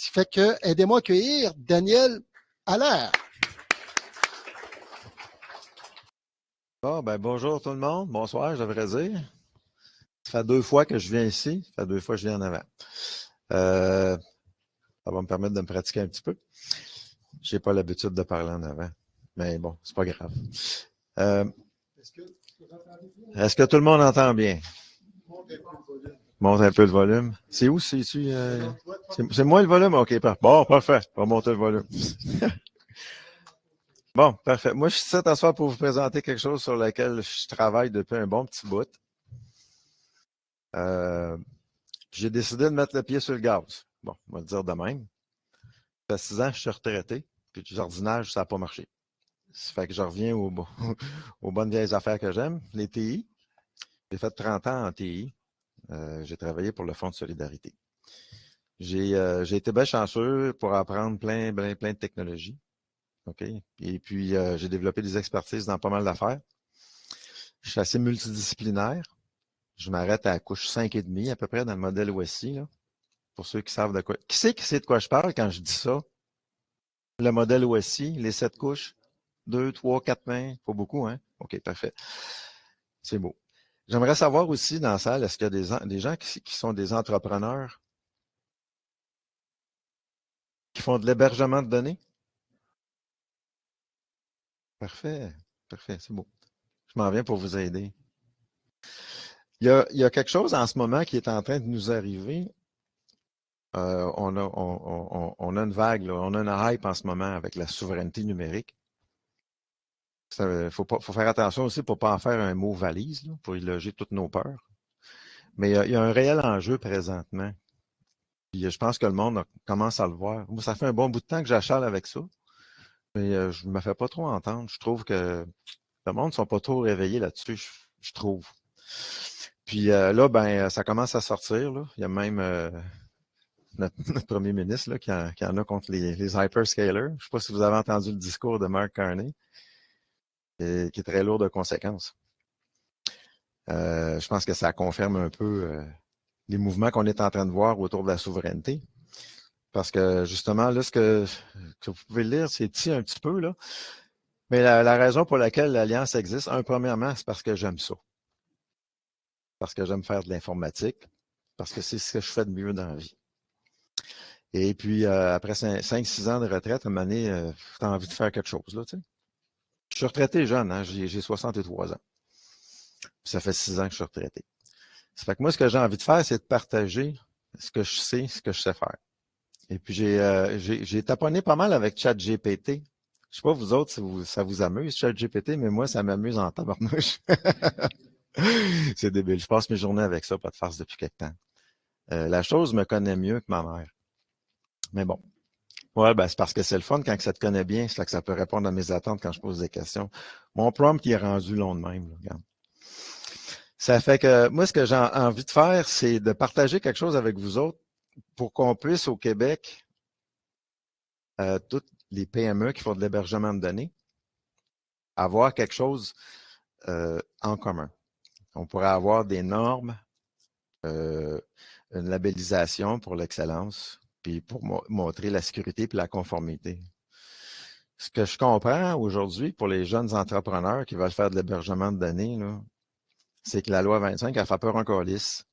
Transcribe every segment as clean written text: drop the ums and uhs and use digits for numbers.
Ce fait que, aidez-moi à accueillir Daniel Allaire. Bon, ben bonjour tout le monde. Bonsoir, je devrais dire. Ça fait 2 fois que je viens ici. Ça fait 2 fois que je viens en avant. Ça va me permettre de me pratiquer un petit peu. Je n'ai pas l'habitude de parler en avant. Mais bon, c'est pas grave. Est-ce que tout le monde entend bien? Monte un peu le volume. C'est où? C'est-tu? C'est moi le volume? OK, parfait. Bon, parfait. On va monter le volume. Bon, parfait. Moi, je suis ici à soir pour vous présenter quelque chose sur lequel je travaille depuis un bon petit bout. J'ai décidé de mettre le pied sur le gaz. Bon, on va le dire de même. Ça fait 6 ans que je suis retraité, puis du jardinage, ça n'a pas marché. Ça fait que je reviens aux bonnes vieilles affaires que j'aime, les TI. J'ai fait 30 ans en TI. J'ai travaillé pour le Fonds de solidarité. J'ai été bien chanceux pour apprendre plein de technologies. OK? Et puis, j'ai développé des expertises dans pas mal d'affaires. Je suis assez multidisciplinaire. Je m'arrête à la couche 5,5 à peu près dans le modèle OSI, là, pour ceux qui savent de quoi. Qui sait de quoi je parle quand je dis ça? Le modèle OSI, les 7 couches, 2, 3, 4 mains, pas beaucoup, hein? OK, parfait. C'est beau. J'aimerais savoir aussi dans la salle, est-ce qu'il y a des gens qui sont des entrepreneurs qui font de l'hébergement de données? Parfait, parfait, c'est beau. Je m'en viens pour vous aider. Il y a quelque chose en ce moment qui est en train de nous arriver. On a une vague, là, on a une hype en ce moment avec la souveraineté numérique. Il faut faire attention aussi pour ne pas en faire un mot valise, là, pour y loger toutes nos peurs. Mais il y a un réel enjeu présentement. Puis je pense que le monde commence à le voir. Moi, ça fait un bon bout de temps que j'achale avec ça, mais je ne me fais pas trop entendre. Je trouve que le monde ne sont pas trop réveillés là-dessus, je trouve. Puis là, ben, ça commence à sortir. Là. Il y a même notre premier ministre là, qui en a contre les hyperscalers. Je ne sais pas si vous avez entendu le discours de Mark Carney, qui est très lourd de conséquences. Je pense que ça confirme un peu les mouvements qu'on est en train de voir autour de la souveraineté. Parce que justement, là, ce que vous pouvez lire, c'est ici un petit peu, là. Mais la raison pour laquelle l'Alliance existe, premièrement, c'est parce que j'aime ça. Parce que j'aime faire de l'informatique. Parce que c'est ce que je fais de mieux dans la vie. Et puis, après 5-6 ans de retraite, à un moment donné, tu as envie de faire quelque chose, là, tu sais. Je suis retraité jeune, hein, j'ai 63 ans. Puis ça fait 6 ans que je suis retraité. Ça fait que moi, ce que j'ai envie de faire, c'est de partager ce que je sais faire. Et puis, j'ai taponné pas mal avec ChatGPT. Je sais pas vous autres si ça vous amuse, ChatGPT, mais moi, ça m'amuse en tabarnouche. C'est débile. Je passe mes journées avec ça, pas de farce depuis quelque temps. La chose me connaît mieux que ma mère. Mais bon. Ouais, ben, c'est parce que c'est le fun quand ça te connaît bien, c'est là que ça peut répondre à mes attentes quand je pose des questions. Mon prompt, il est rendu long de même, là, regarde. Ça fait que moi, ce que j'ai envie de faire, c'est de partager quelque chose avec vous autres pour qu'on puisse au Québec, toutes les PME qui font de l'hébergement de données, avoir quelque chose en commun. On pourrait avoir des normes, une labellisation pour l'excellence, puis pour montrer la sécurité et la conformité. Ce que je comprends aujourd'hui pour les jeunes entrepreneurs qui veulent faire de l'hébergement de données, c'est que la loi 25, elle fait peur encore lisse.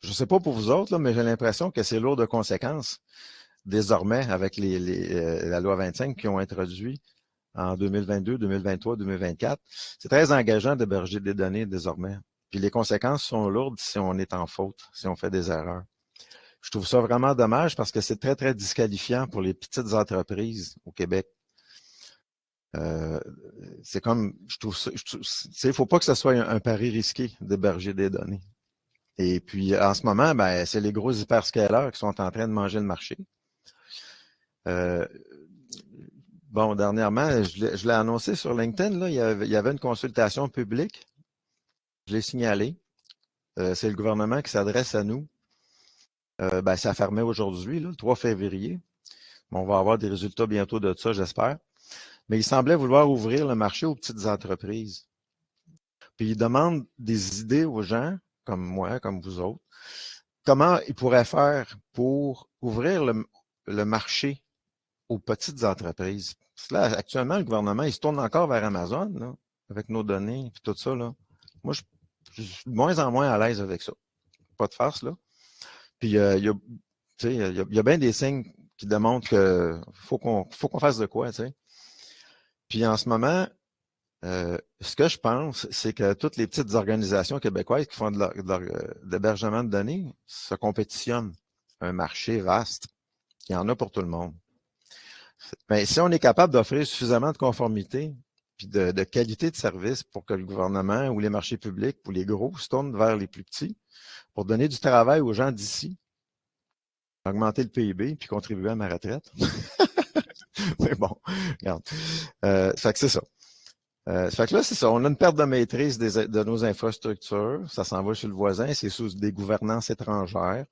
Je ne sais pas pour vous autres, là, mais j'ai l'impression que c'est lourd de conséquences désormais avec la loi 25 qui ont introduit en 2022, 2023, 2024. C'est très engageant d'héberger des données désormais. Puis les conséquences sont lourdes si on est en faute, si on fait des erreurs. Je trouve ça vraiment dommage parce que c'est très, très disqualifiant pour les petites entreprises au Québec. C'est comme, je trouve ça, il faut pas que ce soit un pari risqué d'héberger des données. Et puis, en ce moment, ben, c'est les gros hyperscalers qui sont en train de manger le marché. Bon, dernièrement, je l'ai annoncé sur LinkedIn, là, il y avait une consultation publique. Je l'ai signalé. C'est le gouvernement qui s'adresse à nous. Ben, ça fermait aujourd'hui, le 3 février. Bon, on va avoir des résultats bientôt de ça, j'espère. Mais il semblait vouloir ouvrir le marché aux petites entreprises. Puis il demande des idées aux gens, comme moi, comme vous autres, comment ils pourraient faire pour ouvrir le marché aux petites entreprises. Parce que là, actuellement, le gouvernement, il se tourne encore vers Amazon, là, avec nos données et tout ça, là. Moi, je suis de moins en moins à l'aise avec ça. Pas de farce, là. Puis, il y a, tu sais, il y a bien des signes qui démontrent que faut qu'on fasse de quoi, tu sais. Puis, en ce moment, ce que je pense, c'est que toutes les petites organisations québécoises qui font de l'hébergement de données se compétitionnent. Un marché vaste. Il y en a pour tout le monde. Mais si on est capable d'offrir suffisamment de conformité puis de qualité de service pour que le gouvernement ou les marchés publics ou les gros se tournent vers les plus petits pour donner du travail aux gens d'ici, augmenter le PIB puis contribuer à ma retraite. Mais bon, regarde. Ça fait que c'est ça. Ça fait que là, c'est ça. On a une perte de maîtrise de nos infrastructures. Ça s'en va chez le voisin. C'est sous des gouvernances étrangères.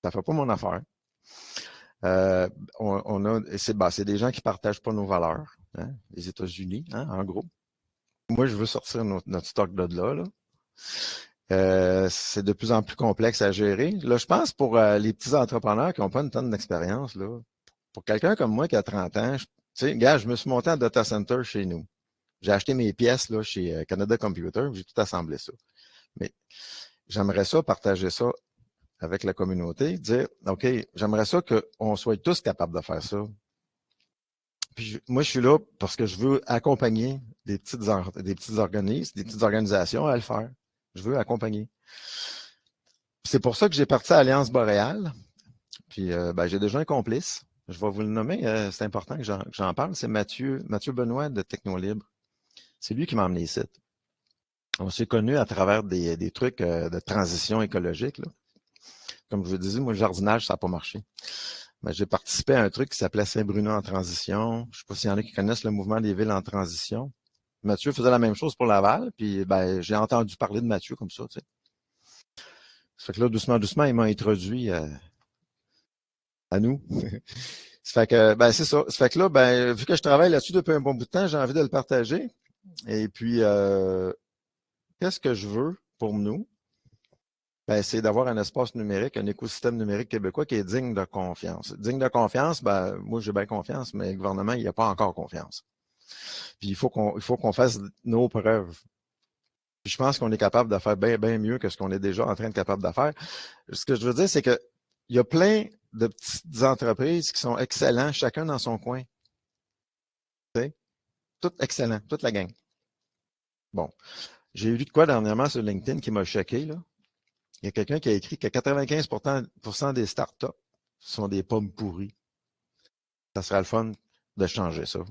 Ça ne fait pas mon affaire. C'est des gens qui ne partagent pas nos valeurs. Hein, les États-Unis, hein, en gros. Moi, je veux sortir notre stock de là. C'est de plus en plus complexe à gérer. Là, je pense pour les petits entrepreneurs qui n'ont pas une tonne d'expérience, là, pour quelqu'un comme moi qui a 30 ans, tu sais, gars, je me suis monté en data center chez nous. J'ai acheté mes pièces là, chez Canada Computer, j'ai tout assemblé ça. Mais j'aimerais ça, partager ça avec la communauté, dire, OK, j'aimerais ça qu'on soit tous capables de faire ça. Puis moi, je suis là parce que je veux accompagner des petits organismes, des petites organisations à le faire. Je veux accompagner. C'est pour ça que j'ai parti à Alliance Boréale. Puis j'ai déjà un complice. Je vais vous le nommer. C'est important que j'en parle. C'est Mathieu Benoît de Technolibre. C'est lui qui m'a emmené ici. On s'est connus à travers des trucs de transition écologique. Là. Comme je vous disais, moi, le jardinage, ça n'a pas marché. Ben, j'ai participé à un truc qui s'appelait Saint-Bruno en transition. Je ne sais pas s'il y en a qui connaissent le mouvement des villes en transition. Mathieu faisait la même chose pour Laval, puis j'ai entendu parler de Mathieu comme ça, tu sais. Ça fait que là, doucement, doucement, il m'a introduit à nous. Ça fait que, c'est ça. Ça fait que là, vu que je travaille là-dessus depuis un bon bout de temps, j'ai envie de le partager. Et puis, qu'est-ce que je veux pour nous? C'est d'avoir un espace numérique, un écosystème numérique québécois qui est digne de confiance. Digne de confiance, moi, j'ai bien confiance, mais le gouvernement, il n'a pas encore confiance. Puis, il faut qu'on fasse nos preuves. Puis, je pense qu'on est capable de faire bien, bien mieux que ce qu'on est déjà en train de capable de faire. Ce que je veux dire, c'est que il y a plein de petites entreprises qui sont excellents, chacun dans son coin. Tu sais? Tout excellent, toute la gang. Bon. J'ai lu de quoi dernièrement sur LinkedIn qui m'a choqué, là. Il y a quelqu'un qui a écrit que 95% des startups sont des pommes pourries. Ça serait le fun de changer ça.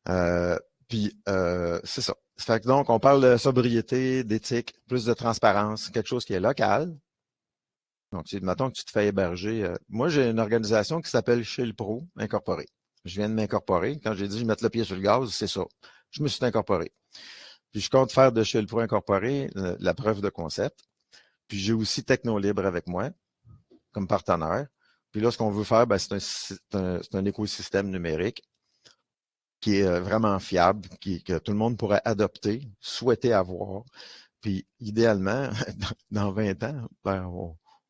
C'est ça. Ça fait que donc, on parle de sobriété, d'éthique, plus de transparence, quelque chose qui est local. Donc, mettons que tu te fais héberger. Moi, j'ai une organisation qui s'appelle Chez le Pro Incorporé. Je viens de m'incorporer. Quand j'ai dit je mettre le pied sur le gaz, c'est ça. Je me suis incorporé. Puis, je compte faire de Chez le Pro Incorporé la preuve de concept. Puis, j'ai aussi Technolibre avec moi comme partenaire. Puis là, ce qu'on veut faire, c'est un écosystème numérique qui est vraiment fiable, que tout le monde pourrait adopter, souhaiter avoir. Puis, idéalement, dans 20 ans,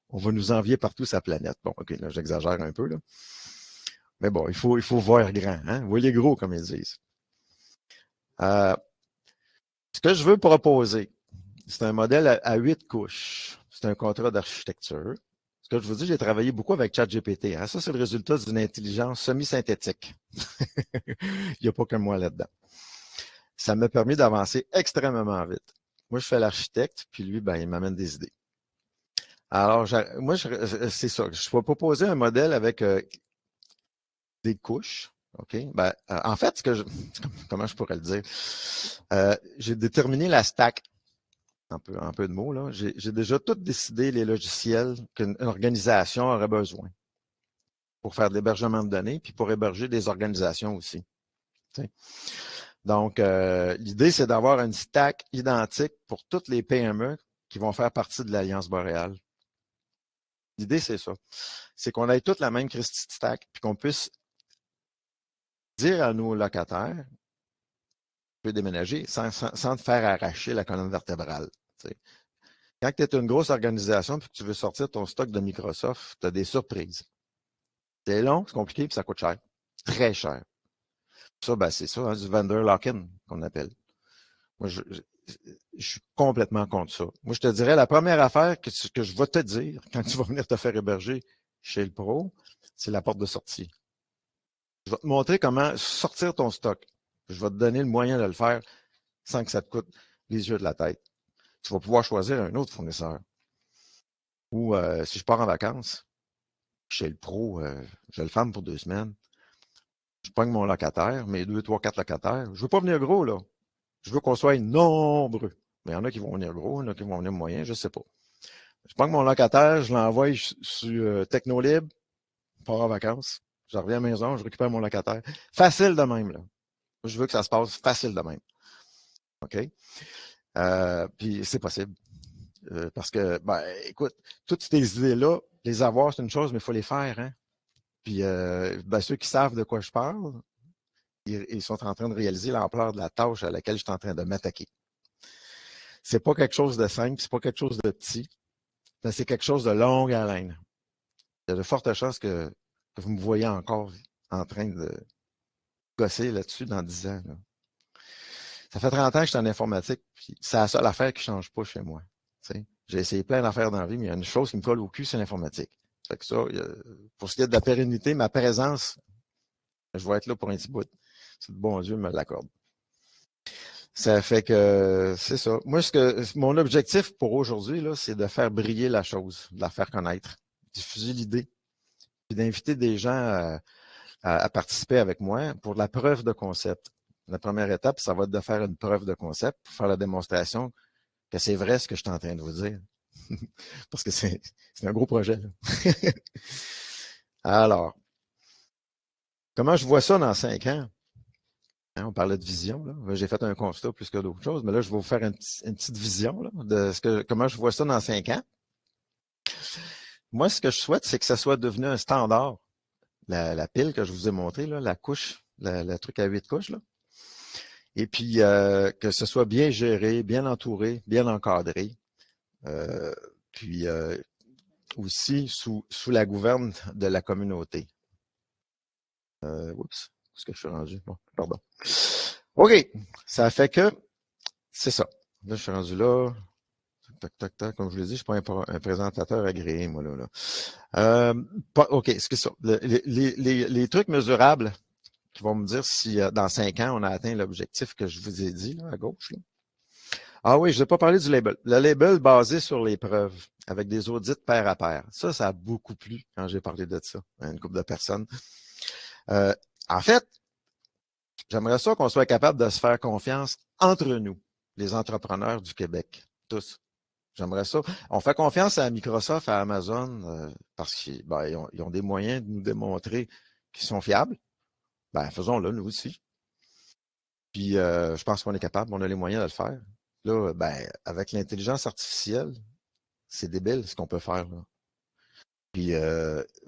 on va nous envier partout sa planète. Bon, OK, là, j'exagère un peu, là. Mais bon, il faut voir grand, hein? Voyez gros, comme ils disent. Ce que je veux proposer, c'est un modèle à 8 couches. C'est un contrat d'architecture. Ce que je vous dis, j'ai travaillé beaucoup avec ChatGPT. Hein? Ça, c'est le résultat d'une intelligence semi-synthétique. Il n'y a pas que moi là-dedans. Ça m'a permis d'avancer extrêmement vite. Moi, je fais l'architecte, puis lui, il m'amène des idées. Alors, moi, c'est ça. Je vais proposer un modèle avec des couches. OK? En fait, comment je pourrais le dire? J'ai déterminé la stack. Un peu de mots, là. J'ai déjà tout décidé les logiciels qu'une organisation aurait besoin pour faire de l'hébergement de données, puis pour héberger des organisations aussi. T'sais. Donc, l'idée, c'est d'avoir une stack identique pour toutes les PME qui vont faire partie de l'Alliance Boréale. L'idée, c'est ça. C'est qu'on ait toute la même Christie stack, puis qu'on puisse dire à nos locataires, tu peux déménager sans te faire arracher la colonne vertébrale. T'sais. Quand tu es une grosse organisation et que tu veux sortir ton stock de Microsoft, tu as des surprises. C'est long, c'est compliqué, puis ça coûte cher. Très cher. Ça, ben, c'est ça, hein, du vendor lock-in qu'on appelle. Moi, je suis complètement contre ça. Moi, je te dirais, la première affaire que je vais te dire quand tu vas venir te faire héberger chez le pro, c'est la porte de sortie. Je vais te montrer comment sortir ton stock. Je vais te donner le moyen de le faire sans que ça te coûte les yeux de la tête. Tu vas pouvoir choisir un autre fournisseur. Ou si je pars en vacances, chez le pro, je le ferme pour 2 semaines. Je pogne mon locataire, mes 2, 3, 4 locataires. Je veux pas venir gros, là. Je veux qu'on soit nombreux. Mais il y en a qui vont venir gros, il y en a qui vont venir moyen, je ne sais pas. Je prends mon locataire, je l'envoie sur Technolib, je pars en vacances, je reviens à la maison, je récupère mon locataire. Facile de même, là. Je veux que ça se passe facile de même. OK? Puis c'est possible. Parce que, ben, écoute, toutes ces idées-là, les avoir, c'est une chose, mais il faut les faire, hein? Puis, ben, ceux qui savent de quoi je parle, ils sont en train de réaliser l'ampleur de la tâche à laquelle je suis en train de m'attaquer. C'est pas quelque chose de simple, c'est pas quelque chose de petit, mais c'est quelque chose de longue haleine. Il y a de fortes chances que vous me voyez encore en train de gosser là-dessus dans 10 ans. Là. Ça fait 30 ans que je suis en informatique, puis c'est la seule affaire qui ne change pas chez moi. T'sais. J'ai essayé plein d'affaires dans la vie, mais il y a une chose qui me colle au cul, c'est l'informatique. Fait que ça, pour ce qui est de la pérennité, ma présence, je vais être là pour un petit bout. C'est le bon Dieu me l'accorde. Ça fait que c'est ça. Moi, mon objectif pour aujourd'hui, là, c'est de faire briller la chose, de la faire connaître, diffuser l'idée, puis d'inviter des gens à participer avec moi pour la preuve de concept. La première étape, ça va être de faire une preuve de concept pour faire la démonstration que c'est vrai ce que je suis en train de vous dire. Parce que c'est un gros projet. Là. Alors, comment je vois ça dans 5 ans? Hein, on parlait de vision. Là. J'ai fait un constat plus que d'autres choses, mais là, je vais vous faire une petite vision là, de comment je vois ça dans 5 ans. Moi, ce que je souhaite, c'est que ça soit devenu un standard. La pile que je vous ai montrée, là, la couche, le truc à 8 couches, là. Et puis, que ce soit bien géré, bien entouré, bien encadré. Puis, aussi sous la gouverne de la communauté. Oups, où est-ce que je suis rendu? Bon, pardon. OK, ça fait que, c'est ça. Là, je suis rendu là. Tac, tac, tac. Comme je vous l'ai dit, je ne suis pas un présentateur agréé, moi, là. OK, excusez moi les trucs mesurables qui vont me dire si dans 5 ans, on a atteint l'objectif que je vous ai dit, là, à gauche. Là. Ah oui, je n'ai pas parlé du label. Le label basé sur les preuves, avec des audits pair à pair. Ça a beaucoup plu quand j'ai parlé de ça à une couple de personnes. En fait, j'aimerais ça qu'on soit capable de se faire confiance entre nous, les entrepreneurs du Québec, tous. J'aimerais ça. On fait confiance à Microsoft, à Amazon, parce qu'ils ont des moyens de nous démontrer qu'ils sont fiables. Ben, faisons-le, nous aussi. Puis, je pense qu'on est capable, on a les moyens de le faire. Là, ben, avec l'intelligence artificielle, c'est débile ce qu'on peut faire. Là. Puis,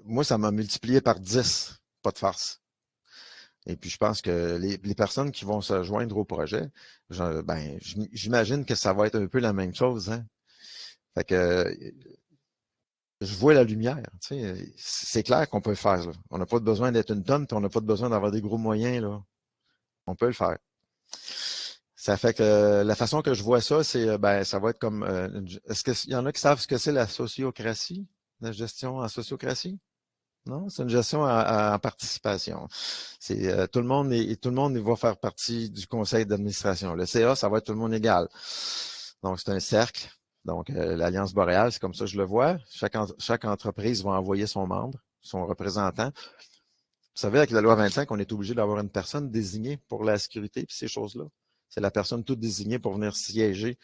moi, ça m'a multiplié par 10, pas de farce. Et puis, je pense que les personnes qui vont se joindre au projet, j'imagine que ça va être un peu la même chose. Hein? Fait que je vois la lumière. Tu sais, c'est clair qu'on peut le faire. Là. On n'a pas besoin d'être une tonne, puis on n'a pas besoin d'avoir des gros moyens. Là. On peut le faire. Ça fait que la façon que je vois ça, c'est ça va être comme est-ce qu'il y en a qui savent ce que c'est la sociocratie, la gestion en sociocratie? Non, c'est une gestion en participation. C'est tout le monde va faire partie du conseil d'administration. Le CA, ça va être tout le monde égal. Donc, c'est un cercle. Donc, l'Alliance boréale, c'est comme ça que je le vois. Chaque entreprise va envoyer son membre, son représentant. Vous savez, avec la loi 25, on est obligé d'avoir une personne désignée pour la sécurité et ces choses-là. C'est la personne toute désignée pour venir siéger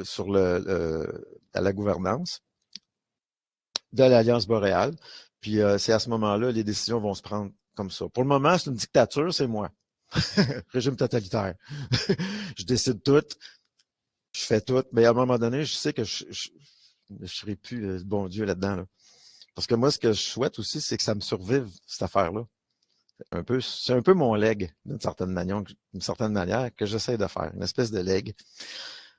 sur à la gouvernance de l'Alliance boréale. Puis c'est à ce moment-là, les décisions vont se prendre comme ça. Pour le moment, c'est une dictature, c'est moi. Régime totalitaire. Je décide tout, je fais tout, mais à un moment donné, je sais que je serai plus le bon Dieu là-dedans. Là. Parce que moi, ce que je souhaite aussi, c'est que ça me survive, cette affaire-là. C'est un peu mon leg, d'une certaine manière, que j'essaie de faire. Une espèce de leg.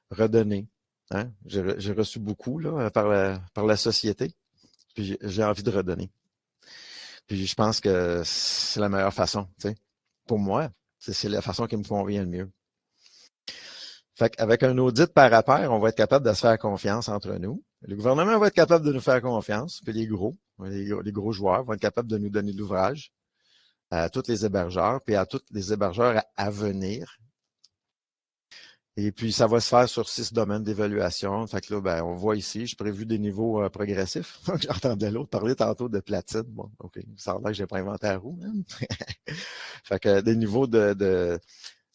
Redonner. Hein? J'ai reçu beaucoup là, par la société. Puis j'ai envie de redonner. Puis je pense que c'est la meilleure façon, tu sais. Pour moi, c'est la façon qui me convient le mieux. Fait qu'avec un audit par pair, on va être capable de se faire confiance entre nous. Le gouvernement va être capable de nous faire confiance, puis les gros joueurs vont être capables de nous donner l'ouvrage à tous les hébergeurs, puis à tous les hébergeurs à venir. Et puis, ça va se faire sur 6 domaines d'évaluation. Fait que là, ben, on voit ici, j'ai prévu des niveaux progressifs. J'entendais l'autre parler tantôt de platine. Bon, OK, ça a l'air que j'ai pas inventé la roue, même. Fait que des niveaux de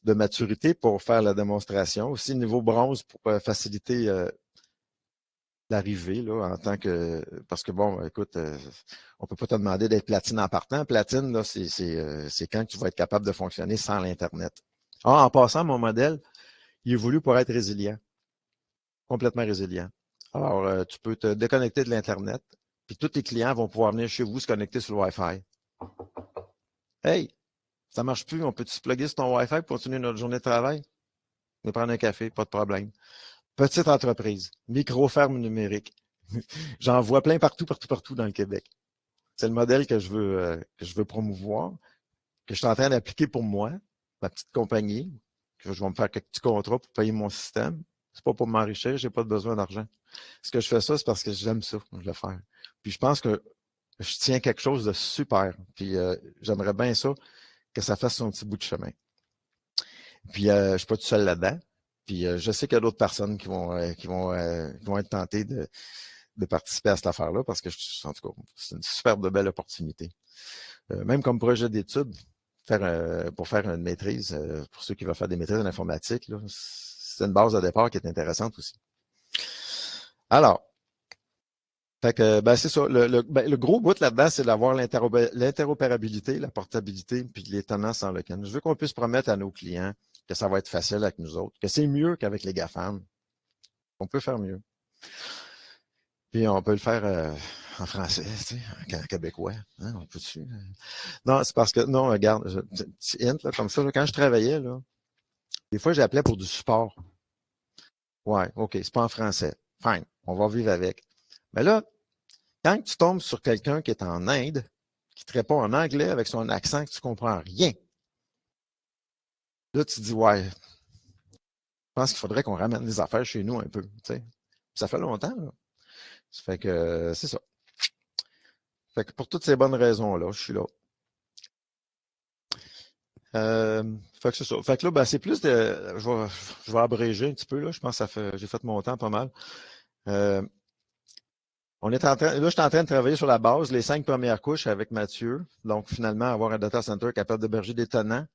maturité pour faire la démonstration. Aussi, niveau bronze pour faciliter l'arrivée, là, en tant que. Parce que bon, écoute, on peut pas te demander d'être platine en partant. Platine, là, c'est quand tu vas être capable de fonctionner sans l'Internet. Ah, en passant, mon modèle, il est voulu pour être résilient, complètement résilient. Alors, tu peux te déconnecter de l'Internet, puis tous tes clients vont pouvoir venir chez vous se connecter sur le Wi-Fi. Hey, ça marche plus, on peut-tu se plugger sur ton Wi-Fi pour continuer notre journée de travail? On va prendre un café, pas de problème. Petite entreprise, micro-ferme numérique. J'en vois plein partout, partout, partout dans le Québec. C'est le modèle que je veux promouvoir, que je suis en train d'appliquer pour moi, ma petite compagnie, que je vais me faire quelques petits contrats pour payer mon système. C'est pas pour m'enrichir, j'ai pas besoin d'argent. Ce que je fais ça, c'est parce que j'aime ça, je le faire. Puis je pense que je tiens quelque chose de super. Puis j'aimerais bien ça, que ça fasse son petit bout de chemin. Puis je suis pas tout seul là-dedans. Puis je sais qu'il y a d'autres personnes qui vont être tentées de participer à cette affaire-là parce que, en tout cas, c'est une super belle opportunité. Même comme projet d'étude, pour faire une maîtrise, pour ceux qui veulent faire des maîtrises en informatique, c'est une base de départ qui est intéressante aussi. Alors, fait que, ben, c'est ça. Le gros bout là-dedans, c'est d'avoir l'interopérabilité, la portabilité, puis les tenants sans lequel. Je veux qu'on puisse promettre à nos clients que ça va être facile avec nous autres, que c'est mieux qu'avec les GAFAM. On peut faire mieux. Puis on peut le faire en français, tu sais, en québécois. Hein, on peut-tu? Non, c'est parce que, non, regarde, petit hint, là, comme ça, là, quand je travaillais, là, des fois, j'appelais pour du support. Ouais, OK, c'est pas en français. Fine, on va vivre avec. Mais là, quand tu tombes sur quelqu'un qui est en Inde, qui te répond en anglais avec son accent que tu comprends rien, là, tu te dis, ouais, je pense qu'il faudrait qu'on ramène les affaires chez nous un peu, tu sais. Ça fait longtemps, là. Ça fait que, c'est ça. Fait que pour toutes ces bonnes raisons-là, je suis là. Fait que c'est ça. Fait que là, ben, c'est plus de. Je vais abréger un petit peu, là. Je pense que j'ai fait mon temps pas mal. On est là, je suis en train de travailler sur la base, les 5 premières couches avec Mathieu. Donc, finalement, avoir un data center capable d'héberger des tenants.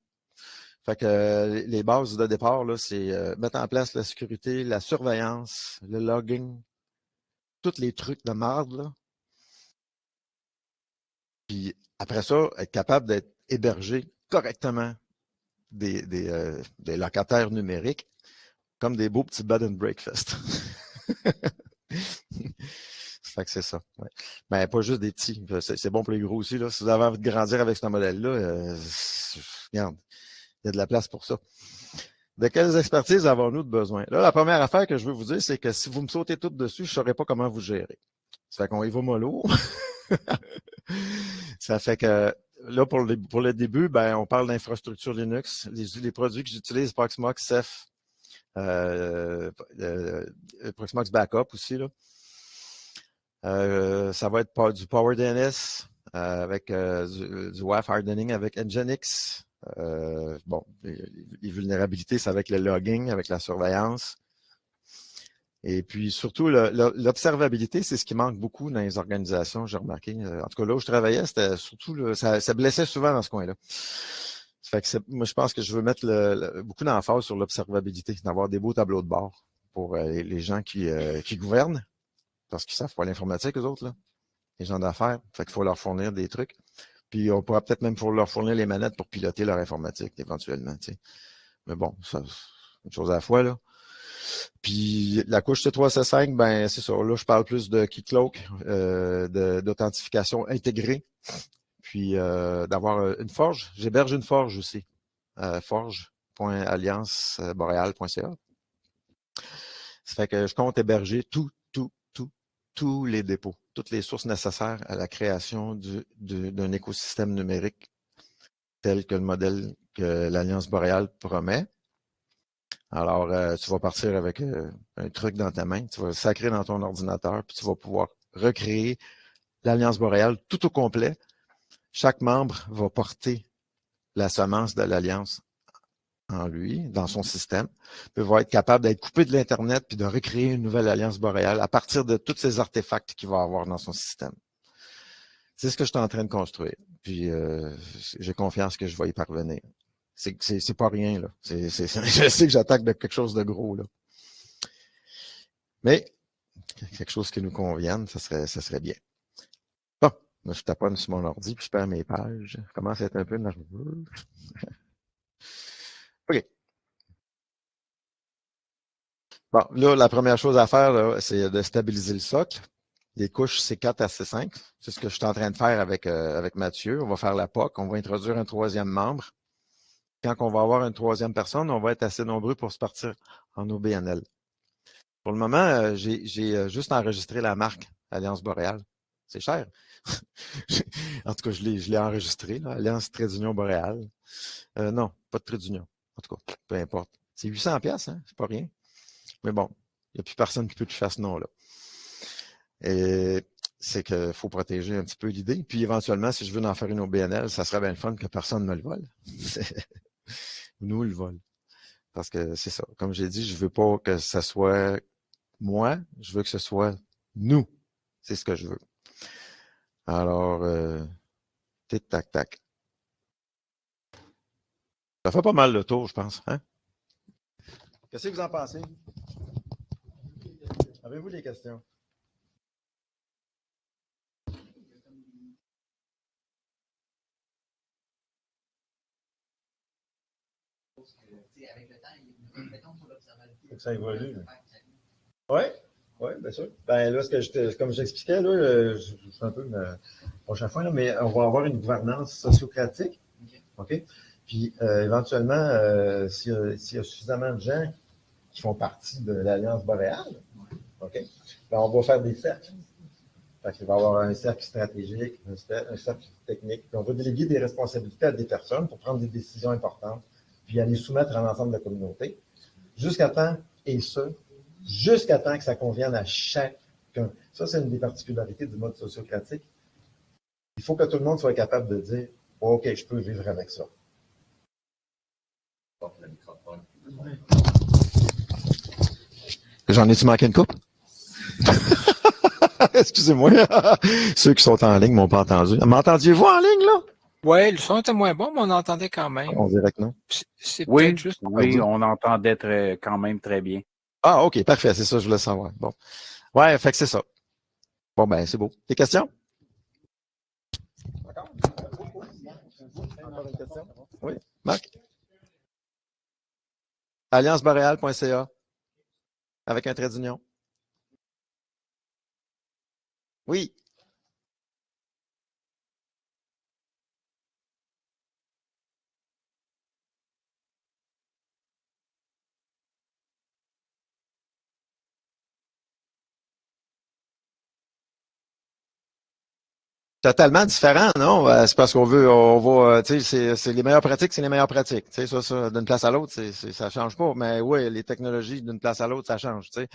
Fait que les bases de départ, là, c'est mettre en place la sécurité, la surveillance, le logging, tous les trucs de marde, là. Puis après ça, être capable d'être hébergé correctement des locataires numériques comme des beaux petits bed and breakfast. Fait que c'est ça. Ouais. Ben, pas juste des petits. C'est bon pour les gros aussi. Là. Si vous avez envie de grandir avec ce modèle-là, regarde, il y a de la place pour ça. De quelles expertises avons-nous de besoin? Là, la première affaire que je veux vous dire, c'est que si vous me sautez tout dessus, je ne saurais pas comment vous gérer. Ça fait qu'on y va mollo. Ça fait que là, pour le début, ben, on parle d'infrastructure Linux. Les produits que j'utilise, Proxmox, Ceph, Proxmox Backup aussi, là. Ça va être du PowerDNS avec du WAF hardening avec Nginx. Bon, les vulnérabilités, c'est avec le logging, avec la surveillance. Et puis surtout, l'observabilité, c'est ce qui manque beaucoup dans les organisations, j'ai remarqué. En tout cas, là où je travaillais, c'était surtout, ça blessait souvent dans ce coin-là. Fait que moi, je pense que je veux mettre beaucoup d'emphase sur l'observabilité, d'avoir des beaux tableaux de bord pour les gens qui gouvernent, parce qu'ils savent pas l'informatique, eux autres, là, les gens d'affaires. Fait qu'il faut leur fournir des trucs. Puis on pourra peut-être même leur fournir les manettes pour piloter leur informatique, éventuellement. Tu sais. Mais bon, ça, c'est une chose à la fois, là. Puis la couche C3, C5, ben c'est ça. Là, je parle plus de Keycloak, d'authentification intégrée. Puis d'avoir une forge. J'héberge une forge aussi. Forge.allianceboreal.ca. Ça fait que je compte héberger tout tous les dépôts, toutes les sources nécessaires à la création d'un écosystème numérique tel que le modèle que l'Alliance boréale promet. Alors, tu vas partir avec un truc dans ta main, tu vas le sacrer dans ton ordinateur, puis tu vas pouvoir recréer l'Alliance boréale tout au complet. Chaque membre va porter la semence de l'Alliance en lui, dans son système, puis va être capable d'être coupé de l'Internet puis de recréer une nouvelle Alliance boréale à partir de tous ces artefacts qu'il va avoir dans son système. C'est ce que je suis en train de construire. Puis j'ai confiance que je vais y parvenir. C'est pas rien, là. Je sais que j'attaque de quelque chose de gros, là. Mais quelque chose qui nous convienne, ça serait bien. Bon, moi, je taponne sur mon ordi, puis je perds mes pages. Je commence à être un peu nerveux. OK. Bon, là, la première chose à faire, c'est de stabiliser le socle. Les couches C4 à C5. C'est ce que je suis en train de faire avec Mathieu. On va faire la POC. On va introduire un troisième membre. Quand on va avoir une troisième personne, on va être assez nombreux pour se partir en OBNL. Pour le moment, j'ai juste enregistré la marque Alliance Boréale. C'est cher. En tout cas, je l'ai enregistré, là, Alliance Trait d'Union Boréale. Non, pas de trait d'union. En tout cas, peu importe. C'est 800$, hein? C'est pas rien. Mais bon, il n'y a plus personne qui peut toucher à ce nom-là. Et c'est qu'il faut protéger un petit peu l'idée. Puis éventuellement, si je veux en faire une au BNL, ça serait bien le fun que personne ne me le vole. Nous le vole. Parce que c'est ça. Comme j'ai dit, je veux pas que ce soit moi, je veux que ce soit nous. C'est ce que je veux. Alors, tic-tac-tac. Ça fait pas mal le tour, je pense. Hein? Qu'est-ce que vous en pensez? Avez-vous des questions? Faut que ça évolue. Oui, oui, bien sûr. Ben là, comme j'expliquais, là, je suis un peu la prochaine fois, là, mais on va avoir une gouvernance sociocratique. OK? Puis éventuellement, s'il y a suffisamment de gens qui font partie de l'Alliance boréale, OK? Ben, on va faire des cercles. Fait qu'il va y avoir un cercle stratégique, un cercle technique. Puis on va déléguer des responsabilités à des personnes pour prendre des décisions importantes, puis à les soumettre à l'ensemble de la communauté, jusqu'à temps, et ce, jusqu'à temps que ça convienne à chacun. Ça, c'est une des particularités du mode sociocratique. Il faut que tout le monde soit capable de dire oh, OK, je peux vivre avec ça. J'en ai-tu manqué une coupe? Excusez-moi. Ceux qui sont en ligne m'ont pas entendu. M'entendiez-vous en ligne, là? Oui, le son était moins bon, mais on entendait quand même. On dirait que non. C'est Oui, peut-être juste. oui, on entendait quand même très bien. Ah, OK, parfait. C'est ça, je voulais savoir. Bon. Ouais, fait que c'est ça. Bon, ben, c'est beau. Des questions? Encore? Encore une question? Oui, Marc? Allianceboréale.ca avec un trait d'union. Oui. Totalement différent, non? C'est parce qu'on va, tu sais, c'est les meilleures pratiques, c'est les meilleures pratiques. Tu sais, ça, d'une place à l'autre, ça change pas. Mais oui, les technologies d'une place à l'autre, ça change, tu sais.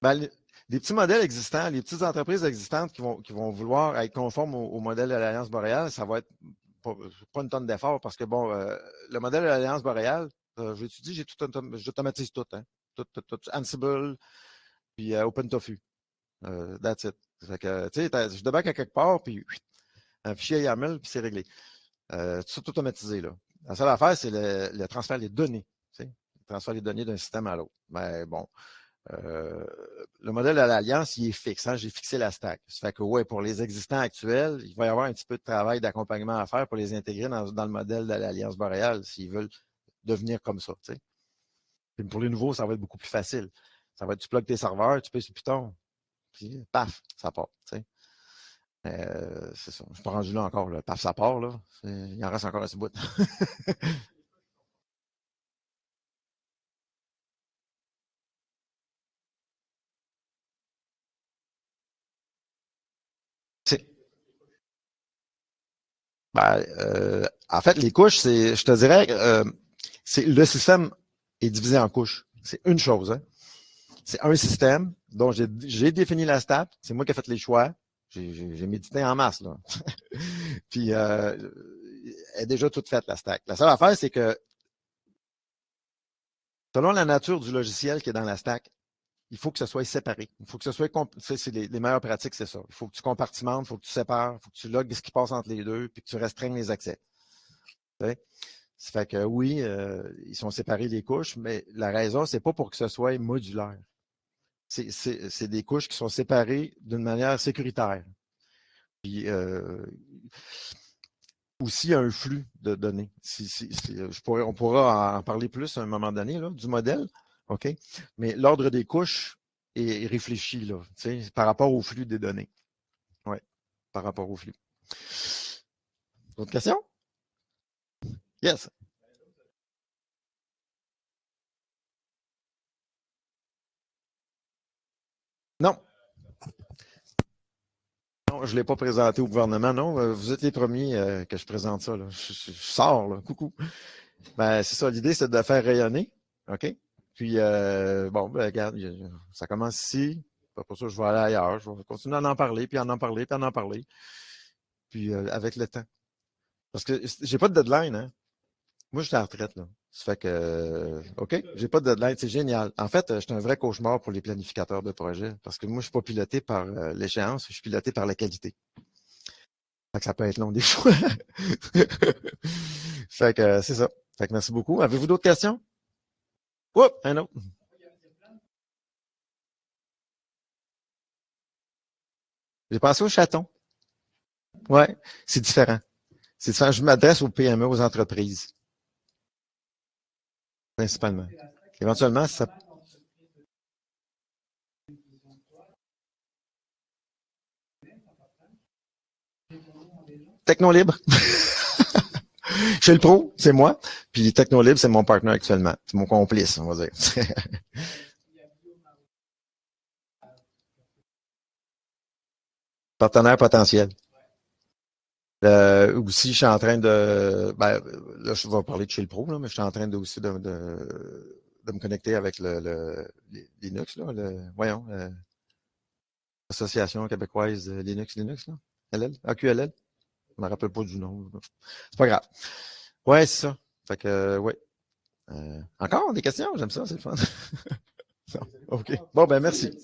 Ben, les petits modèles existants, les petites entreprises existantes qui vont vouloir être conformes au modèle de l'Alliance boréale, ça va être pas une tonne d'effort parce que, bon, le modèle de l'Alliance boréale, j'étudie, j'automatise tout, hein. Tout, Ansible, puis OpenTofu. That's it. Fait que, tu sais, je débarque à quelque part, puis un fichier YAML, puis c'est réglé. Tout automatisé, là. La seule affaire, c'est le transfert des données. Tu sais, le transfert des données d'un système à l'autre. Mais bon, le modèle de l'Alliance, il est fixe. Hein? J'ai fixé la stack. Ça fait que, ouais, pour les existants actuels, il va y avoir un petit peu de travail d'accompagnement à faire pour les intégrer dans le modèle de l'Alliance boréale s'ils veulent devenir comme ça. Tu sais. Puis pour les nouveaux, ça va être beaucoup plus facile. Ça va être, tu plugues tes serveurs, tu payes sur Python, puis paf, ça part. Tu sais. C'est ça. Je ne suis pas rendu là encore. Là. Paf, ça part. Là. Il en reste encore un petit bout. En fait, les couches, je te dirais, le système est divisé en couches. C'est une chose. Hein. C'est un système dont j'ai défini la stack. C'est moi qui ai fait les choix. J'ai médité en masse. Là. Puis, elle est déjà toute faite, la stack. La seule affaire, c'est que selon la nature du logiciel qui est dans la stack, il faut que ce soit séparé. Il faut que ce soit, c'est les meilleures pratiques, c'est ça. Il faut que tu compartimentes, il faut que tu sépares, il faut que tu logues ce qui passe entre les deux, puis que tu restreignes les accès. Ça fait que oui, ils sont séparés les couches, mais la raison, c'est pas pour que ce soit modulaire. C'est des couches qui sont séparées d'une manière sécuritaire. Puis aussi un flux de données. On pourra en parler plus à un moment donné, là, du modèle. OK? Mais l'ordre des couches est réfléchi là, par rapport au flux des données. Oui, par rapport au flux. D'autres questions? Yes. Non. Non, je ne l'ai pas présenté au gouvernement, non. Vous êtes les premiers que je présente ça. Là. Je sors, là. Coucou. Ben, c'est ça, l'idée, c'est de faire rayonner. OK? Puis, bon, ben, regarde, ça commence ici. Pour ça, je vais aller ailleurs. Je vais continuer à en parler, puis à en parler, puis à en parler. Puis, avec le temps. Parce que j'ai pas de deadline, hein. Moi, je suis à la retraite, là. Ça fait que, OK, j'ai pas de deadline, c'est génial. En fait, je suis un vrai cauchemar pour les planificateurs de projets. Parce que moi, je suis pas piloté par l'échéance, je suis piloté par la qualité. Fait que ça peut être long des fois. Fait que, c'est ça. Fait que merci beaucoup. Avez-vous d'autres questions? Oups, un autre. J'ai pensé au chaton. Ouais, c'est différent. C'est différent. Je m'adresse aux PME, aux entreprises. Principalement. Éventuellement, ça. Technolibre. Chez le pro, c'est moi. Puis Technolibre, c'est mon partenaire actuellement. C'est mon complice, on va dire. Partenaire potentiel. Aussi, je suis en train de. Ben, là, je vais parler de chez le pro, là, mais je suis en train aussi de me connecter avec le Linux, là, voyons, l'Association québécoise Linux, là. LL, AQLL. Je me rappelle pas du nom. C'est pas grave. Ouais, c'est ça. Fait que, ouais. Encore des questions? J'aime ça, c'est le fun. OK. Bon, ben, merci.